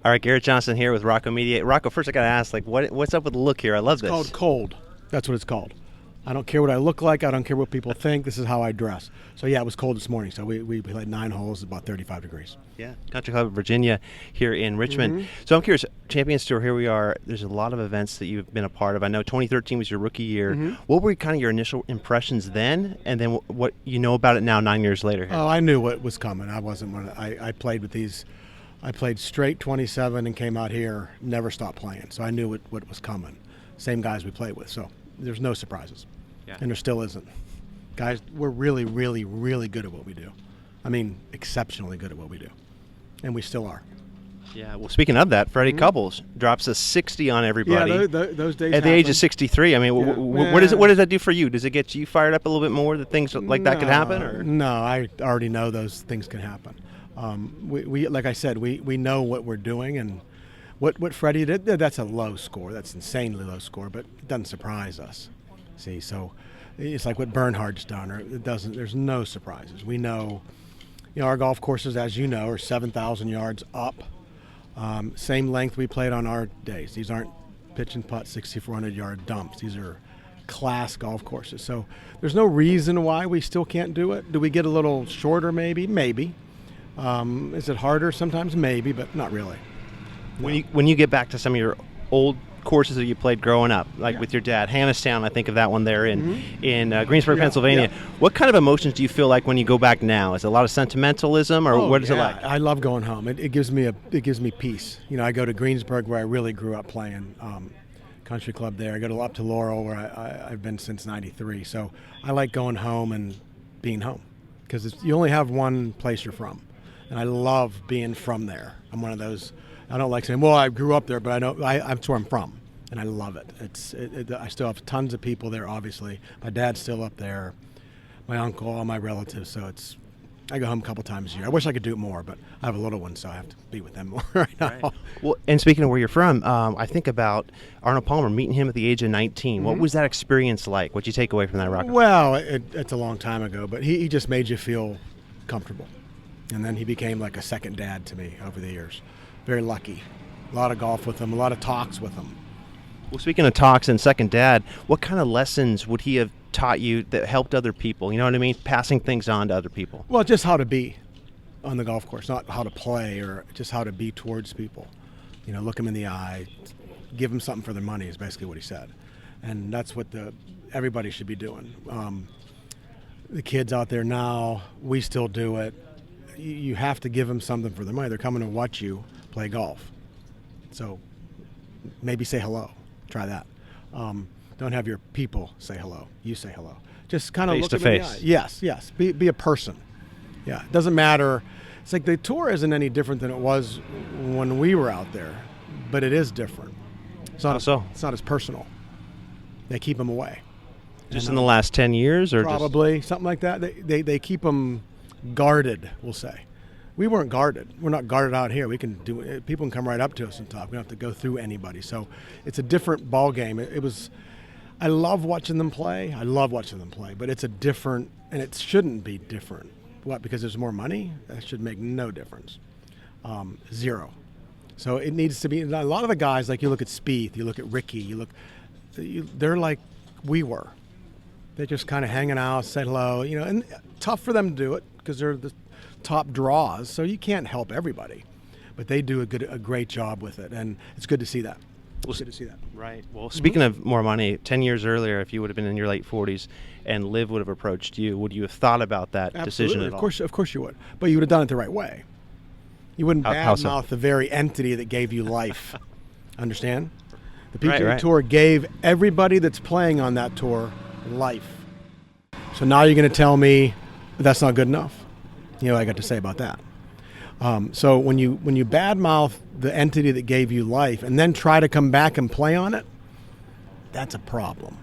All right, Garrett Johnson here with Rocco Mediate. Rocco, first I got to ask, what's up with the look here? I love this. It's called cold. That's what it's called. I don't care what I look like. I don't care what people think. This is how I dress. So, yeah, it was cold this morning. So we played 9 holes, about 35 degrees. Yeah, Country Club of Virginia here in Richmond. So I'm curious, Champions Tour, here we are. There's a lot of events that you've been a part of. I know 2013 was your rookie year. What were kind of your initial impressions then, and then what you know about it now 9 years later? Oh, I knew what was coming. I wasn't one. I played with these. I played straight 27 and came out here, never stopped playing. So I knew what was coming. Same guys we played with. So there's no surprises. Yeah. And there still isn't. Guys, we're really, really, really good at what we do. I mean, exceptionally good at what we do. And we still are. Yeah, well, speaking of that, Freddie Couples drops a 60 on everybody. Yeah, those days at the age of 63. I mean, Yeah. what does that do for you? Does it get you fired up a little bit more that things like that could happen? Or? No, I already know those things can happen. We like I said, we know what we're doing, and what Freddie did, that's a low score. That's insanely low score, but it doesn't surprise us. See, so it's like what Bernhard's done, or it doesn't. There's no surprises. We know, our golf courses, as you know, are 7,000 yards up. Same length we played on our days. These aren't pitch and putt 6,400 yard dumps. These are class golf courses. So there's no reason why we still can't do it. Do we get a little shorter? Maybe. Is it harder sometimes? Maybe, but not really. No. When you get back to some of your old courses that you played growing up, like with your dad, Hannistown, I think of that one there in Greensburg, Pennsylvania. Yeah. What kind of emotions do you feel like when you go back now? Is it a lot of sentimentalism, or what is it like? I love going home. It gives me peace. I go to Greensburg, where I really grew up playing country club there. I go up to Laurel, where I've been since '93. So I like going home and being home, because you only have one place you're from, and I love being from there. I'm one of those. I don't like saying, well, I grew up there, but I know that's where I'm from, and I love it. I still have tons of people there, obviously. My dad's still up there, my uncle, all my relatives, so I go home a couple times a year. I wish I could do it more, but I have a little one, so I have to be with them more right now. Right. Well, and speaking of where you're from, I think about Arnold Palmer, meeting him at the age of 19. What was that experience like? What'd you take away from that, Rocco? Well, it's a long time ago, but he just made you feel comfortable. And then he became like a second dad to me over the years. Very lucky. A lot of golf with him, a lot of talks with him. Well, speaking of talks and second dad, what kind of lessons would he have taught you that helped other people? You know what I mean? Passing things on to other people. Well, just how to be on the golf course, not how to play, or just how to be towards people. Look them in the eye, give them something for their money is basically what he said. And that's what everybody should be doing. The kids out there now, we still do it. You have to give them something for their money. They're coming to watch you play golf. So maybe say hello. Try that. Don't have your people say hello. You say hello. Just kind of look them in the eye. Yes. Be a person. Yeah, it doesn't matter. It's like the tour isn't any different than it was when we were out there, but it is different. It's not as personal. They keep them away. Just in the last 10 years? Or probably, something like that. They keep them guarded, we'll say. We weren't guarded. We're not guarded out here. We can do it. People can come right up to us and talk. We don't have to go through anybody. So it's a different ball game. I love watching them play. But it's a different, and it shouldn't be different. What? Because there's more money? That should make no difference. Zero. So it needs to be. A lot of the guys, like you look at Spieth, you look at Ricky, they're like we were. They're just kind of hanging out, say hello, and tough for them to do it because they're the top draws, so you can't help everybody, but they do a great job with it, and it's good to see that. It's good to see that. Right. Well, speaking of more money, 10 years earlier, if you would have been in your late 40s and LIV would have approached you, would you have thought about that decision at all? Of course you would, but you would have done it the right way. You wouldn't badmouth the very entity that gave you life. Understand? The PGA Tour gave everybody that's playing on that tour life. So now you're going to tell me that's not good enough? What I got to say about that. So when you badmouth the entity that gave you life and then try to come back and play on it, that's a problem.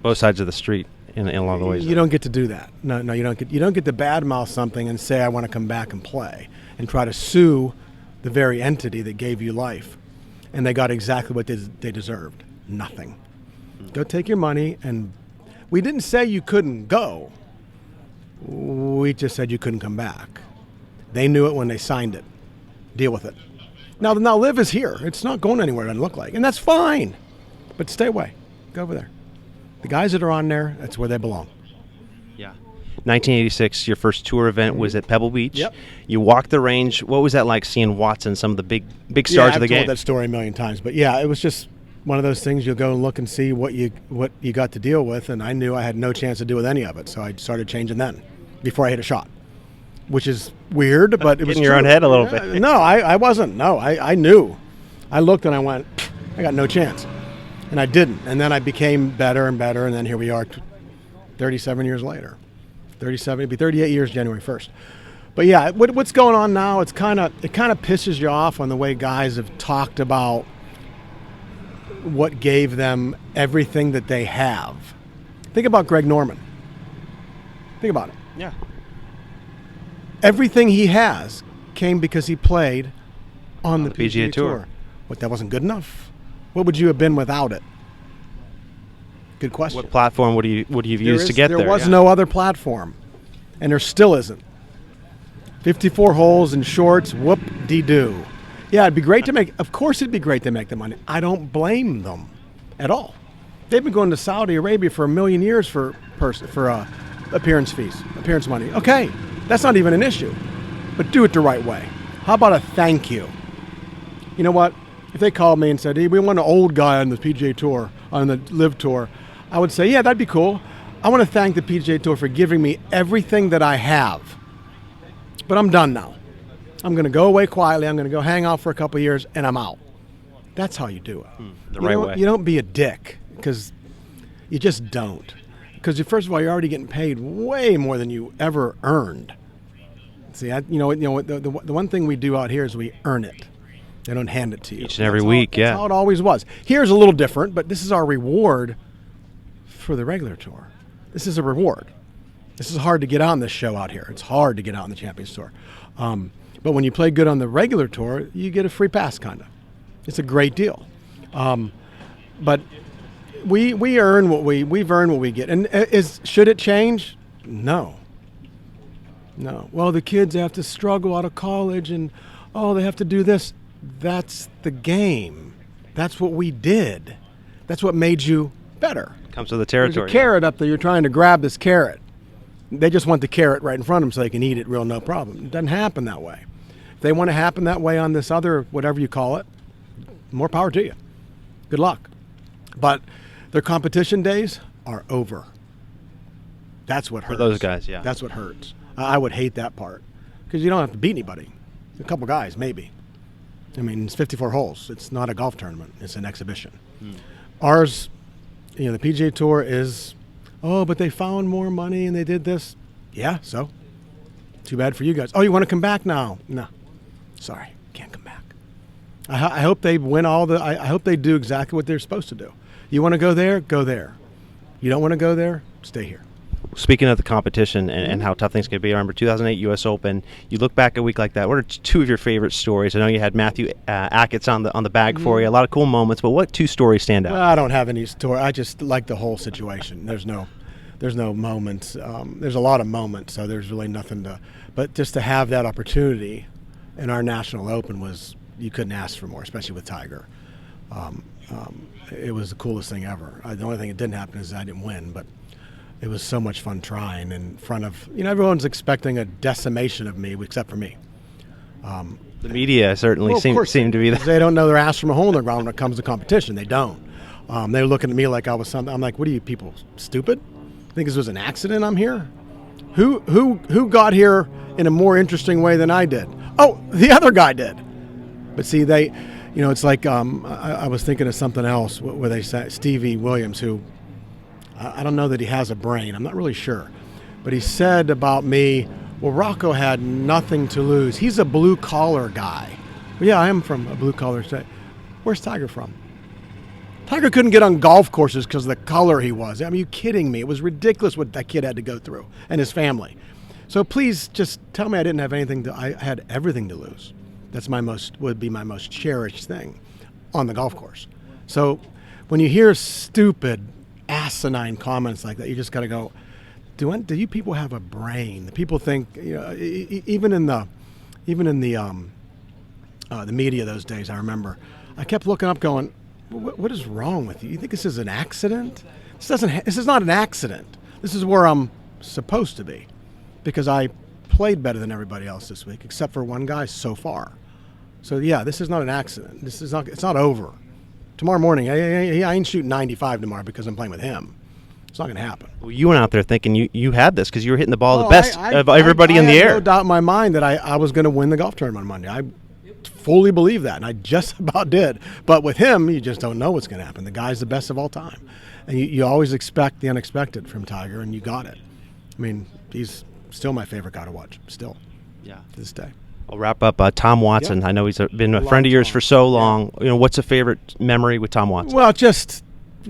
Both sides of the street in a lot of ways. You don't get to do that. No, you don't get to badmouth something and say I want to come back and play and try to sue the very entity that gave you life. And they got exactly what they deserved. Nothing. Go take your money, and we didn't say you couldn't go. We just said you couldn't come back. They knew it when they signed it. Deal with it. Now LIV is here. It's not going anywhere, it doesn't look like. And that's fine. But stay away. Go over there. The guys that are on there, that's where they belong. Yeah. 1986, your first tour event was at Pebble Beach. Yep. You walked the range. What was that like seeing Watson, some of the big stars of the game? I've told that story a million times. But yeah, it was just one of those things. You'll go and look and see what you got to deal with, and I knew I had no chance to deal with any of it. So I started changing then, before I hit a shot. Which is weird, but it was in your own head a little bit. No, I wasn't. No, I knew. I looked and I went, I got no chance. And I didn't. And then I became better and better, and then here we are 37 years later. 37, it'll be 38 years January 1st. But yeah, what's going on now, it kind of pisses you off on the way guys have talked about what gave them everything that they have. Think about Greg Norman. Think about it. Yeah. Everything he has came because he played on the PGA Tour. But that wasn't good enough. What would you have been without it? Good question. What platform would you have used to get there? There was no other platform, and there still isn't. 54 holes in shorts, whoop-de-doo. Yeah, it'd be great to make. Of course, it'd be great to make the money. I don't blame them at all. They've been going to Saudi Arabia for a million years for appearance fees, appearance money. Okay. That's not even an issue, but do it the right way. How about a thank you? You know what? If they called me and said, hey, we want an old guy on the PGA Tour, on the LIV Tour, I would say, yeah, that'd be cool. I want to thank the PGA Tour for giving me everything that I have. But I'm done now. I'm going to go away quietly. I'm going to go hang out for a couple of years, and I'm out. That's how you do it. The right way. You don't be a dick, because you just don't. Because first of all, you're already getting paid way more than you ever earned. See, the one thing we do out here is we earn it. They don't hand it to you. Each and every week, That's how it always was. Here's a little different, but this is our reward for the regular tour. This is a reward. This is hard to get on this show out here. It's hard to get out on the Champions Tour. But when you play good on the regular tour, you get a free pass, kind of. It's a great deal. But we earn what we've earned what we get. And should it change? No. Well, the kids have to struggle out of college, and they have to do this. That's the game. That's what we did. That's what made you better. Comes with the territory. There's a carrot up there. You're trying to grab this carrot. They just want the carrot right in front of them so they can eat it no problem. It doesn't happen that way. If they want to happen that way on this other, whatever you call it, more power to you. Good luck. But their competition days are over. That's what hurts. For those guys, yeah. That's what hurts. I would hate that part because you don't have to beat anybody. A couple guys, maybe. I mean, it's 54 holes. It's not a golf tournament. It's an exhibition. Ours, the PGA Tour is, but they found more money and they did this. Yeah, so? Too bad for you guys. Oh, you want to come back now? No. Sorry, can't come back. I hope they win I hope they do exactly what they're supposed to do. You want to go there? Go there. You don't want to go there? Stay here. Speaking of the competition and how tough things can be, I remember 2008 U.S. Open. You look back a week like that. What are two of your favorite stories? I know you had Matthew Ackett's on the bag for you. A lot of cool moments, but what two stories stand out? Well, I don't have any story. I just like the whole situation. There's no moments. There's a lot of moments, so there's really nothing to. But just to have that opportunity in our National Open you couldn't ask for more, especially with Tiger. It was the coolest thing ever. The only thing that didn't happen is I didn't win, but. It was so much fun trying in front of, everyone's expecting a decimation of me except for me. The media certainly seem to be that. They don't know their ass from a hole in the ground when it comes to competition. They don't. They were looking at me like I was something. I'm like, what are you people, stupid? Think this was an accident I'm here? Who got here in a more interesting way than I did? Oh, the other guy did. But see, it's like I was thinking of something else where they said Stevie Williams, who I don't know that he has a brain. I'm not really sure. But he said about me, well, Rocco had nothing to lose. He's a blue-collar guy. Well, yeah, I am from a blue-collar state. Where's Tiger from? Tiger couldn't get on golf courses because of the color he was. I mean, are you kidding me? It was ridiculous what that kid had to go through and his family. So please just tell me I didn't have anything I had everything to lose. That's would be my most cherished thing on the golf course. So when you hear stupid, asinine comments like that, you just got to go, do you people have a brain? The people think, even in the the media those days, I remember. I kept looking up going, what is wrong with you? You think this is an accident? This is not an accident. This is where I'm supposed to be, because I played better than everybody else this week, except for one guy so far. So yeah, this is not an accident. It's not over. Tomorrow morning, I ain't shooting 95 tomorrow because I'm playing with him. It's not going to happen. Well, you went out there thinking you had this because you were hitting the ball the best of everybody in the air. I had no doubt in my mind that I was going to win the golf tournament on Monday. I fully believe that, and I just about did. But with him, you just don't know what's going to happen. The guy's the best of all time. And you always expect the unexpected from Tiger, and you got it. I mean, he's still my favorite guy to watch, still, to this day. I'll wrap up. Tom Watson. Yeah. I know he's been a friend of yours for so long. Yeah. What's a favorite memory with Tom Watson? Well, just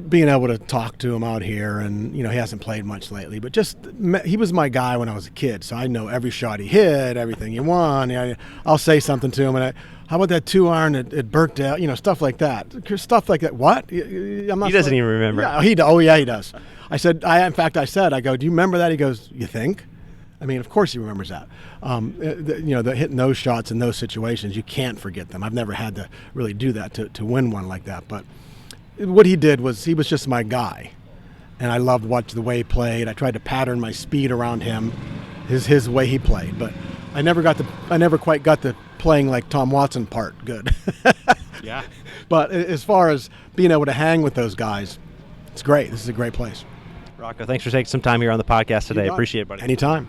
being able to talk to him out here, and he hasn't played much lately, but just he was my guy when I was a kid, so I know every shot he hit, everything he won. I'll say something to him, and how about that 2-iron at Birkdale? Stuff like that. Stuff like that. What? I'm not he doesn't even remember. Yeah, he does. I said, I go, do you remember that? He goes, you think? I mean, of course he remembers that. The hitting those shots in those situations, you can't forget them. I've never had to really do that to win one like that. But what he did was he was just my guy, and I loved watching the way he played. I tried to pattern my speed around him, his way he played. But I never quite got the playing like Tom Watson part good. Yeah. But as far as being able to hang with those guys, it's great. This is a great place. Rocco, thanks for taking some time here on the podcast today. Appreciate it, buddy. Anytime.